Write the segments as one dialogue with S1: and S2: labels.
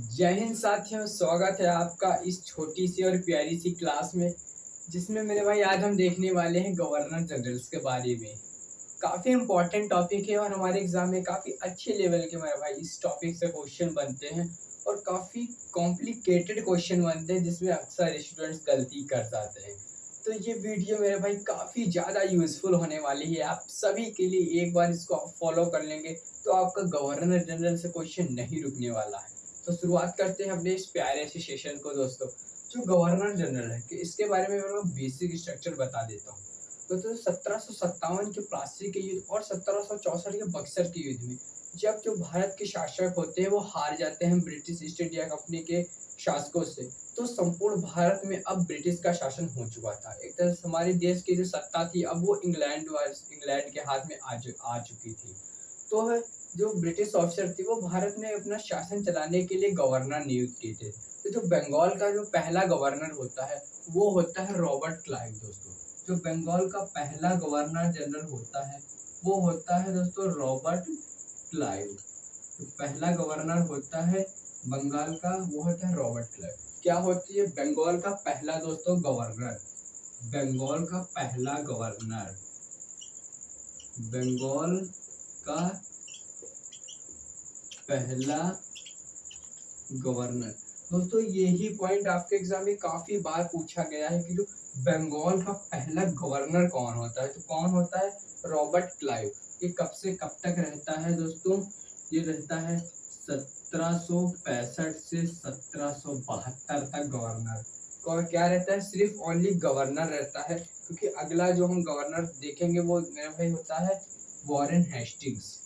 S1: जय हिंद साथियों, स्वागत है आपका इस छोटी सी और प्यारी सी क्लास में, जिसमें मेरे भाई आज हम देखने वाले हैं गवर्नर जनरल्स के बारे में। काफ़ी इम्पोर्टेंट टॉपिक है और हमारे एग्ज़ाम में काफ़ी अच्छे लेवल के मेरे भाई इस टॉपिक से क्वेश्चन बनते हैं और काफ़ी कॉम्प्लिकेटेड क्वेश्चन बनते हैं जिसमें अक्सर स्टूडेंट्स गलती कर जाते हैं। तो ये वीडियो मेरे भाई काफ़ी ज़्यादा यूज़फुल होने वाली है आप सभी के लिए। एक बार इसको आप फॉलो कर लेंगे तो आपका गवर्नर जनरल से क्वेश्चन नहीं रुकने वाला है। तो शुरुआत करते हैं अपने इस प्यारे से सेशन को दोस्तों। जो गवर्नर जनरल है कि इसके बारे में मैं बेसिक स्ट्रक्चर बता देता हूँ। तो 1757 के प्लासी के युद्ध और 1764 के बक्सर के युद्ध में जब जो भारत के शासक होते हैं वो हार जाते हैं ब्रिटिश ईस्ट इंडिया कंपनी के शासकों से, तो संपूर्ण भारत में अब ब्रिटिश का शासन हो चुका था। एक तरह से हमारे देश की जो सत्ता थी अब वो इंग्लैंड के हाथ में आ चुकी थी। तो जो ब्रिटिश ऑफिसर थे वो भारत में अपना शासन चलाने के लिए गवर्नर नियुक्त किए थे। तो जो बंगाल का जो पहला गवर्नर होता है वो होता है रॉबर्ट क्लाइव दोस्तों। जो बंगाल का पहला गवर्नर जनरल होता है वो होता है दोस्तों रॉबर्ट क्लाइव। जो पहला गवर्नर होता है बंगाल का वो होता है रॉबर्ट क्लाइव। क्या होती है बंगाल का पहला दोस्तों गवर्नर? बंगाल का पहला गवर्नर, बंगाल का पहला गवर्नर। दोस्तों यही पॉइंट आपके एग्जाम में काफी बार पूछा गया है कि जो बंगाल का पहला गवर्नर कौन होता है, तो कौन होता है? Robert Clive. ये कब से कब तक रहता है दोस्तों? ये रहता है 1765 से 1772 तक गवर्नर। और क्या रहता है? सिर्फ ओनली गवर्नर रहता है, क्योंकि अगला जो हम गवर्नर देखेंगे वो मेरा भाई होता है वॉरेन हेस्टिंग्स।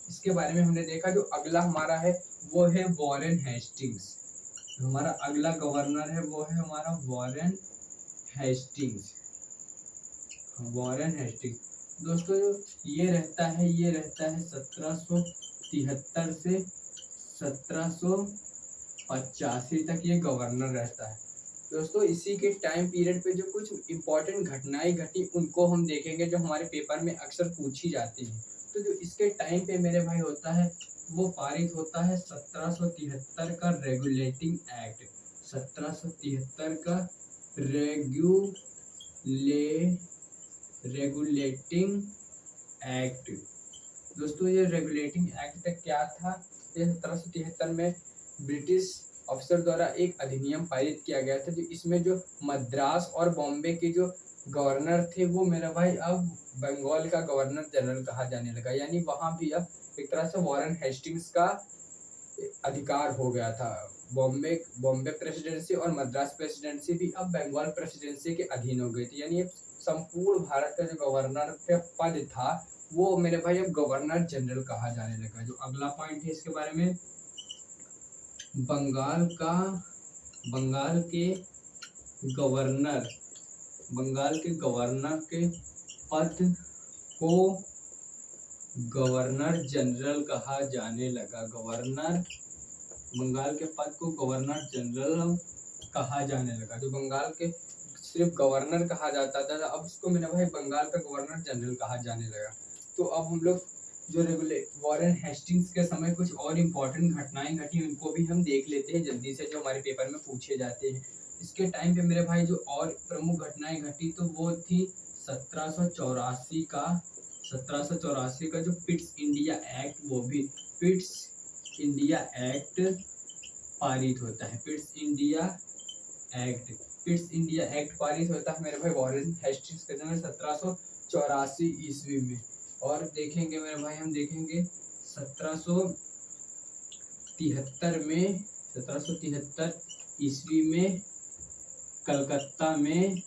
S1: इसके बारे में हमने देखा जो अगला हमारा है वो है वॉरेन हेस्टिंग्स। जो हमारा अगला गवर्नर है वो है हमारा वॉरेन हेस्टिंग्स। वॉरेन हेस्टिंग्स दोस्तों जो ये रहता है 1773 से 1785 तक ये गवर्नर रहता है दोस्तों। इसी के टाइम पीरियड पे जो कुछ इम्पोर्टेंट घटनाएं घटी उनको हम देखेंगे जो हमारे पेपर में अक्सर पूछी जाती हैं। तो जो इसके टाइम पे मेरे भाई होता है वो पारित होता है 1773 का रेगुलेटिंग एक्ट। 1773 का रेगुलेटिंग एक्ट। दोस्तों ये रेगुलेटिंग एक्ट तक क्या था? ये 1773 में ब्रिटिश अफसर द्वारा एक अधिनियम पारित किया गया था, जो इसमें जो मद्रास और बॉम्बे के जो गवर्नर थे वो मेरा भाई अब बंगाल का गवर्नर जनरल कहा जाने लगा। यानी वहां भी अब एक तरह से वॉरेन हेस्टिंग्स का अधिकार हो गया था। बॉम्बे बॉम्बे प्रेसिडेंसी और मद्रास प्रेसिडेंसी भी अब बंगाल प्रेसिडेंसी के अधीन हो गई थी। यानी संपूर्ण भारत का जो गवर्नर का पद था वो मेरे भाई अब गवर्नर जनरल कहा जाने लगा। जो अगला पॉइंट है इसके बारे में, बंगाल का बंगाल के गवर्नर बंगाल के गवर्नर के पद को गवर्नर जनरल कहा जाने लगा। बंगाल के पद को गवर्नर जनरल कहा जाने लगा। जो बंगाल के सिर्फ गवर्नर कहा जाता था अब इसको मेरा भाई बंगाल का गवर्नर जनरल कहा जाने लगा। तो अब हम लोग जो वॉरेन हेस्टिंग्स के समय कुछ और इम्पोर्टेंट घटनाएं घटी उनको भी हम देख लेते हैं जल्दी से, जो हमारे पेपर में पूछे जाते हैं। इसके टाइम पे मेरे भाई जो और प्रमुख घटनाएं घटी तो वो थी 1784 का जो पिट्स इंडिया एक्ट, वो भी पिट्स इंडिया एक्ट पारित होता है। पिट्स इंडिया एक्ट पारित होता है मेरे भाई वॉरेन हेस्टिंग्स के समय 1784 ईस्वी में। और देखेंगे मेरे भाई हम देखेंगे 1773 ईस्वी में कलकत्ता में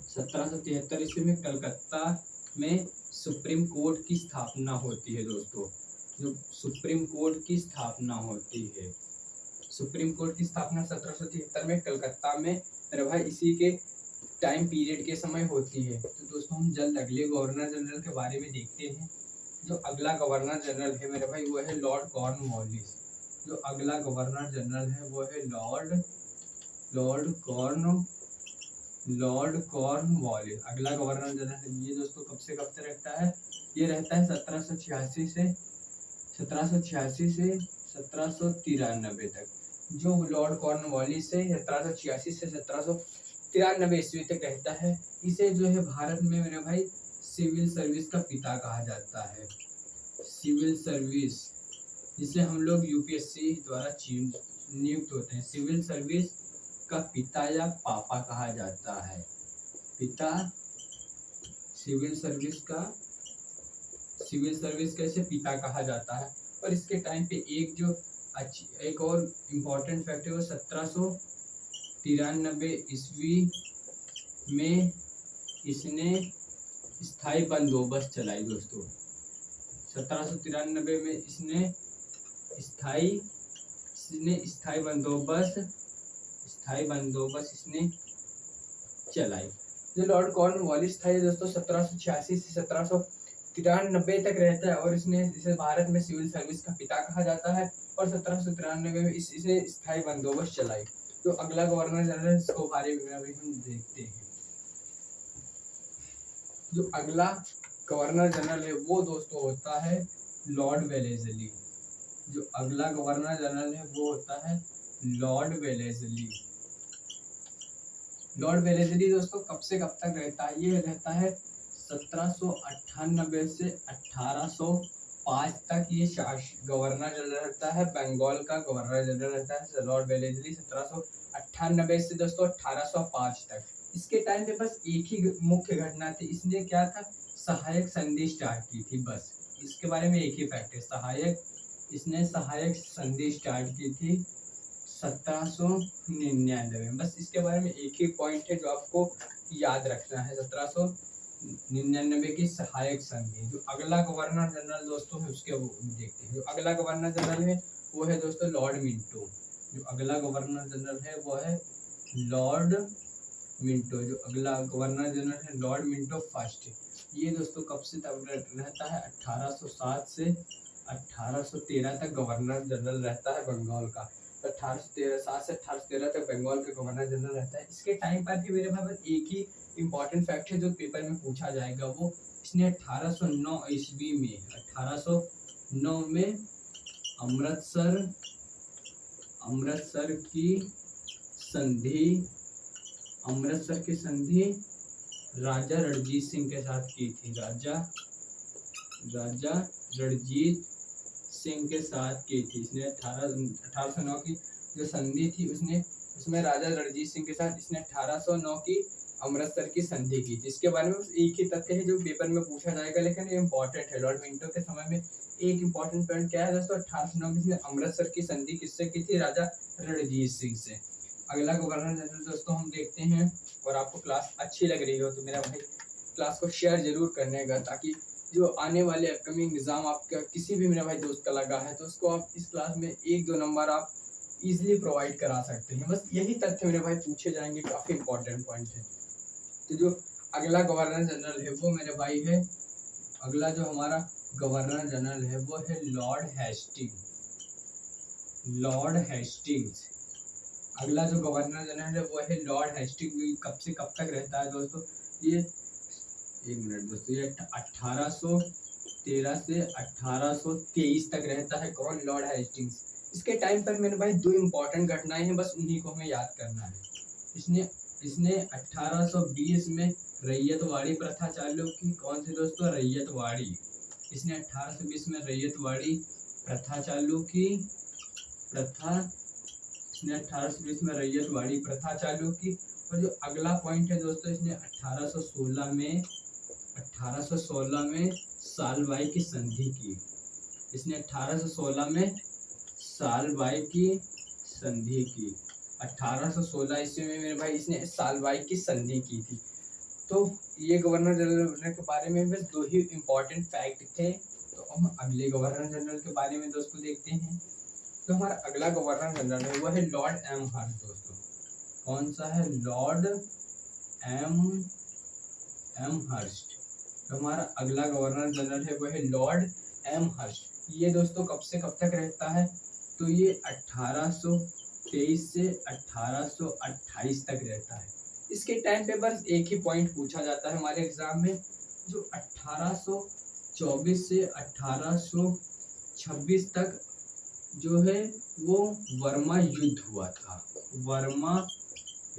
S1: 1773 ईस्वी में कलकत्ता में सुप्रीम कोर्ट की स्थापना होती है दोस्तों। जो सुप्रीम कोर्ट की स्थापना होती है, सुप्रीम कोर्ट की स्थापना 1773 में कलकत्ता में मेरे भाई इसी के टाइम पीरियड के समय होती है। तो दोस्तों हम जल्द अगले गवर्नर जनरल के बारे में देखते हैं। जो अगला गवर्नर जनरल है मेरे भाई वो है लॉर्ड कॉर्नवालिस। जो अगला गवर्नर जनरल है वो है लॉर्ड कॉर्नवालिस। अगला गवर्नर जनरल है ये दोस्तों कब से कब तक रहता है? ये रहता है 1786 से 1793 तक, जो लॉर्ड कॉर्नवालिस से 1786 से 1793 ईस्वी तक रहता है। इसे जो है भारत में मेरे भाई सिविल सर्विस का पिता कहा जाता है। सिविल सर्विस, जिसे हम लोग यूपीएससी द्वारा नियुक्त होते हैं, सिविल सर्विस का पिता या पापा कहा जाता है। पिता सिविल सर्विस का इसे पिता कहा जाता है। और इसके टाइम पे एक और इम्पोर्टेंट फैक्ट है, वो 1793 ईस्वी में इसने स्थायी बंदोबस्त चलाई दोस्तों। 1793 में इसने स्थायी बंदोबस्त इसने चलाई। जो लॉर्ड कॉर्नवालिस था ये दोस्तों 1786 से 1793 तक रहता है, और इसे भारत में सिविल सर्विस का पिता कहा जाता है। और 1793 में इसे स्थायी बंदोबस्त चलाई। तो अगला गवर्नर जनरल इसको बारे में हम देखते हैं। जो अगला गवर्नर जनरल है वो दोस्तों होता है लॉर्ड वेलेस्ली। जो अगला गवर्नर जनरल है वो होता है लॉर्ड वेलेस्ली। लॉर्ड वेलेस्ली दोस्तों कब से कब तक रहता है? ये रहता है 1798 से 1805 तक ये गवर्नर जनरल रहता है। बंगाल का गवर्नर जनरल रहता है लॉर्ड वेलेस्ली 1798 से दोस्तों 1805 तक। इसके टाइम पे बस एक ही मुख्य घटना थी, इसने क्या था, सहायक संधि स्टार्ट की थी। बस इसके बारे में एक ही फैक्ट है, इसने सहायक संधि स्टार्ट की थी 1799 में। बस इसके बारे में एक ही पॉइंट है जो आपको याद रखना है, 1799 की सहायक संधि। जो अगला गवर्नर जनरल दोस्तों है उसके देखते हैं। जो अगला गवर्नर जनरल है वो है दोस्तों लॉर्ड मिंटो। जो अगला गवर्नर जनरल है वो है लॉर्ड मिंटो। जो अगला गवर्नर जनरल है लॉर्ड मिंटो फर्स्ट। ये दोस्तों कब से तब रहता है? 1807 से 1813 तक गवर्नर जनरल रहता है बंगाल का। 1807 से 1813 तक बंगाल का गवर्नर जनरल रहता है। इसके टाइम पर भी मेरे भाई एक ही इम्पोर्टेंट फैक्ट है जो पेपर में पूछा जाएगा, वो इसने 1809 ईस्वी में 1809 में अमृतसर की संधि राजा रणजीत सिंह के साथ की थी। राजा रणजीत सिंह के साथ की थी। इसने 1809 की जो संधि थी उसमें राजा रणजीत सिंह के साथ इसने 1809 की अमृतसर की संधि की थी। इसके बारे में एक ही तथ्य है जो पेपर में पूछा जाएगा, लेकिन ये इम्पोर्टेंट है। लॉर्ड मिंटो के समय में एक इम्पोर्टेंट पॉइंट क्या है दोस्तों, 1809 में इसने अमृतसर की संधि किससे की थी? राजा रणजीत सिंह से। अगला गवर्नर जनरल दोस्तों हम देखते हैं। और आपको क्लास अच्छी लग रही हो तो मेरा भाई क्लास को शेयर जरूर करने का, ताकि जो आने वाले अपकमिंग एग्जाम आपका किसी भी मेरा भाई दोस्त का लगा है तो उसको आप इस क्लास में 1-2 नंबर आप इजीली प्रोवाइड करा सकते हैं। बस यही तथ्य मेरे भाई पूछे जाएंगे, काफी इंपॉर्टेंट पॉइंट है। तो जो अगला गवर्नर जनरल है वो मेरे भाई है, अगला जो हमारा गवर्नर जनरल है वो है लॉर्ड हेस्टिंग्स। अगला जो गवर्नर जनरल है वो है लॉर्ड हेस्टिंग्स। कब से कब तक रहता है दोस्तों? ये 1813 से 1823 तक रहता है। कौन? Lord Hastings. इसके टाइम पर मेरे भाई 2 इम्पोर्टेंट घटनाएं हैं, बस उन्हीं को हमें याद करना है। इसने 1820 में रैयतवाड़ी प्रथा चालू की। कौन सी दोस्तों? रैयतवाड़ी। इसने 1820 में रैयतवाड़ी प्रथा चालू की। इसने 1820 में रैयतवाड़ी प्रथा चालू की। और जो अगला पॉइंट है दोस्तों, इसने 1816 में सालबाई की संधि की। इसने 1816 में सालबाई की संधि की। 1816 ईस्वी में मेरे भाई इसने सालबाई की संधि की थी। तो ये गवर्नर जनरल के बारे में बस 2 ही इम्पोर्टेंट फैक्ट थे। तो हम अगले गवर्नर जनरल के बारे में दोस्तों देखते हैं। तो हमारा अगला गवर्नर जनरल है वो है लॉर्ड एमहर्स्ट दोस्तों। कौन सा है? Lord Amherst. तो हमारा अगला गवर्नर जनरल है वो है लॉर्ड एमहर्स्ट। ये दोस्तों कब से कब तक रहता है? तो ये 1823 से 1828 तक रहता है। इसके टाइम पे बस एक ही पॉइंट पूछा जाता है हमारे एग्जाम में, जो 1824 से 1826 तक जो है वो वर्मा युद्ध हुआ था। वर्मा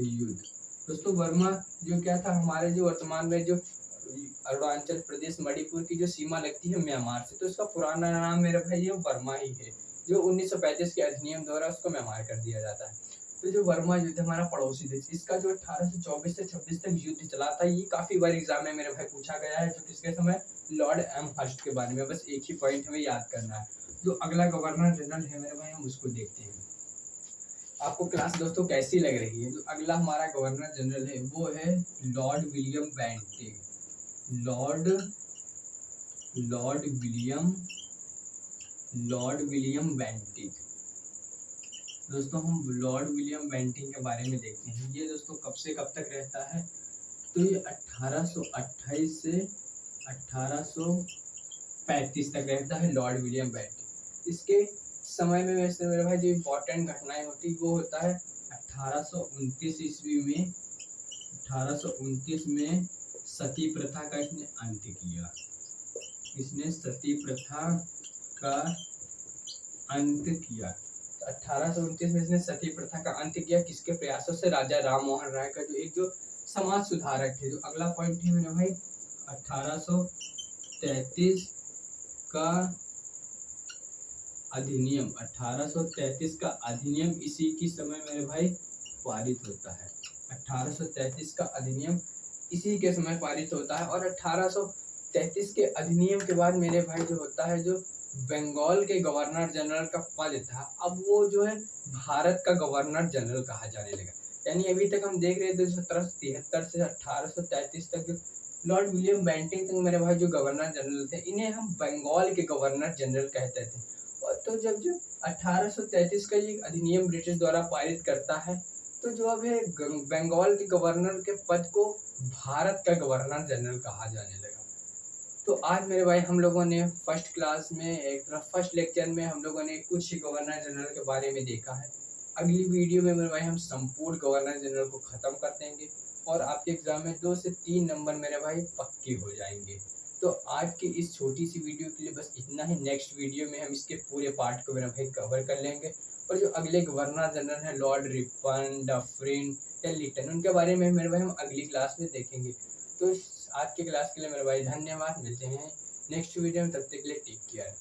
S1: युद्ध दोस्तों, वर्मा जो क्या था, हमारे जो वर्तमान में जो अरुणाचल प्रदेश मणिपुर की जो सीमा लगती है म्यांमार से, तो इसका पुराना नाम मेरे भाई ये वर्मा ही है, जो 1935 के अधिनियम द्वारा उसको म्यांमार कर दिया जाता है। तो जो वर्मा युद्ध हमारा पड़ोसी देश, इसका जो 1824 से 26 तक युद्ध चला था, ये काफी बार एग्जाम में मेरे भाई पूछा गया है। जो किसके समय, लॉर्ड एमहर्स्ट के बारे में। बस एक ही पॉइंट हमें याद करना है। जो अगला गवर्नर जनरल है मेरे भाई, हम उसको देखते हैं। आपको क्लास दोस्तों कैसी लग रही है? जो अगला हमारा गवर्नर जनरल है वो है lord William Bentinck. Lord William Bentinck. दोस्तों हम लॉर्ड विलियम बेंटिंग के बारे में देखते हैं। ये दोस्तों कब से कब तक रहता है? तो ये 1828 से 1835 तक रहता है लॉर्ड विलियम बेंटिंग। इसके समय में वैसे मेरे भाई जो इम्पोर्टेंट घटनाएं होती वो होता है 1829 ईस्वी में। 1829 में सती प्रथा का इसने अंत किया। इसने सती प्रथा का अंत किया। 1829 में इसने सती प्रथा का अंत किया। किसके प्रयासों से? राजा राम मोहन राय का, जो एक जो समाज सुधारक थे। जो अगला पॉइंट है मेरे भाई, 1833 का अधिनियम। 1833 का अधिनियम इसी की समय मेरे भाई पारित होता है। 1833 का अधिनियम इसी के समय पारित होता है। और 1833 के अधिनियम के बाद मेरे भाई जो होता है, जो बंगाल के गवर्नर जनरल का पद था, अब वो जो है भारत का गवर्नर जनरल कहा जाने लगा। यानी अभी तक हम देख रहे थे 1773 से 1833 तक जो लॉर्ड विलियम बेंटिंग तक मेरे भाई जो गवर्नर जनरल थे, इन्हें हम बंगाल के गवर्नर जनरल कहते थे। और तो जब जो 1833 का ये अधिनियम ब्रिटिश द्वारा पारित करता है, तो जो अब है बंगाल के गवर्नर के पद को भारत का गवर्नर जनरल कहा जाने लगा। तो आज मेरे भाई हम लोगों ने फर्स्ट क्लास में फर्स्ट लेक्चर में हम लोगों ने कुछ गवर्नर जनरल के बारे में देखा है। अगली वीडियो में मेरे भाई हम संपूर्ण गवर्नर जनरल को खत्म कर देंगे और आपके एग्जाम में 2 से 3 नंबर मेरे भाई पक्के हो जाएंगे। तो आज की इस छोटी सी वीडियो के लिए बस इतना ही। नेक्स्ट वीडियो में हम इसके पूरे पार्ट को मेरे भाई कवर कर लेंगे। और जो अगले गवर्नर जनरल है लॉर्ड रिपन, डफरिन या लिटन, उनके बारे में मेरे भाई हम अगली क्लास में देखेंगे। तो आज की क्लास के लिए मेरे भाई धन्यवाद। मिलते हैं नेक्स्ट वीडियो में, तब तक के लिए टेक केयर।